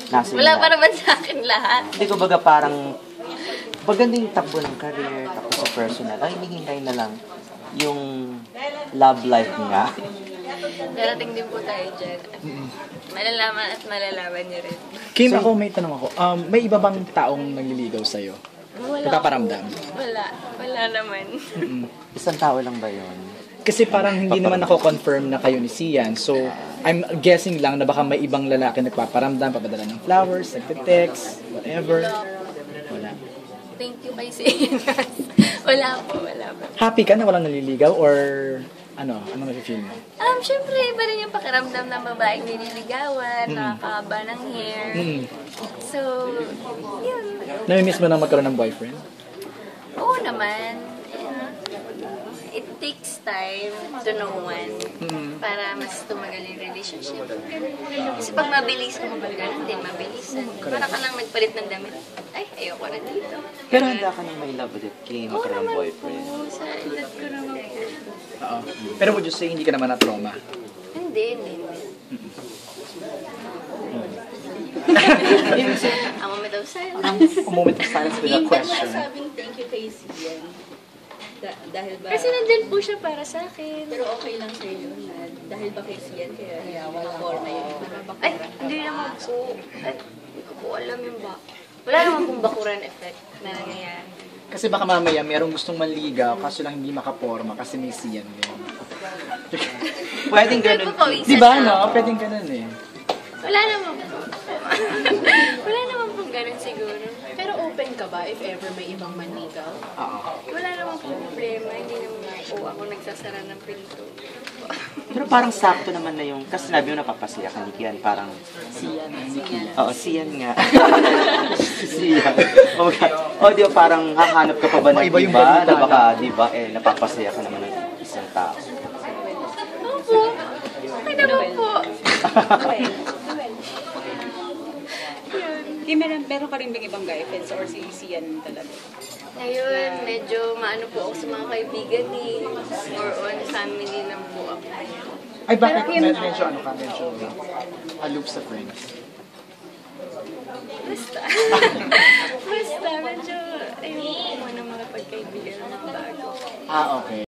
nasa Wala inyo pa na. naman sa akin lahat. Hindi ko baga parang maganda yung takbo ng career, tapos sa personal. Ay, hinihintay na lang yung love life nga. Darating din po tayo dyan. Malalaman at malalaman niyo rin. Kim, ako may tanong ako. May iba bang taong nagliligaw sa'yo? Wala. Nagpaparamdam? Wala. Wala naman. Isang tao lang ba yun? Kasi parang hindi naman ako confirm na kayo ni Sian. So, I'm guessing lang na baka may ibang lalaki nagpaparamdam, papadala ng flowers, nagte-text, whatever. Wala. Thank you kay Sian. Wala po. Happy ka na walang naliligaw or ano nafe-feel mo? Syempre, iba rin yung pakiramdam ng babaeng nililigawan, nakakaba ng hair. So, yun. Nami-miss mo na magkaroon ng boyfriend? Oo naman. It takes time to know one para mas tumagal yung relationship. Kasi pag mabilisan mo, ganun din, mabilisan. Para ka lang nagpalit ng damit. Ay, ayoko na dito. Pero handa ka nang may love ulit, Kim, Oo magkaroon ng naman boyfriend. po, sa edad ko naman po. Oo. Pero would you say hindi ka naman na-trauma? Hindi. Ang moment of silence. A moment of silence with a question. Sabing thank you kay Sian. Dahil ba... Kasi nandun po siya para sa akin. Pero okay lang sa'yo yun na dahil ba kay Sian kaya wala forma yun. Ay, hindi naman po. Ay, hindi ko po alam yung ba. Wala naman pong bakuran effect na nangyayari. Kasi baka mamaya merong gustong manligaw kaso lang hindi makaporma kasi may Sian din. Pwedeng ganun. Di ba, no? Pwedeng ganun eh. Wala naman po. Wala naman pong ganun siguro. Pero open ka ba if ever may ibang manligaw? Oo. Wala naman po problema. Hindi naman po ako nagsasara ng pinto. Pero parang sakto naman na yung, kasi sinabi mo napapasaya ka ni Kian, parang Sian, hindi Kian. oo, Sian nga. Sian. O, di ba parang hahanap ka pa ba ng Maiba yung iba balita na baka, di ba, napapasaya ka naman ng isang tao. Opo. Okay naman po. Meron ka rin bang ibang guy friends or si Sian talaga? Ngayon, medyo maano po ako sa mga kaibigan ni more on family lang po ako. Ay, bakit medyo ano ka? Medyo aloof sa friends? Basta. Basta, medyo ayun po mga pagkaibigan ng bago. Ah, okay.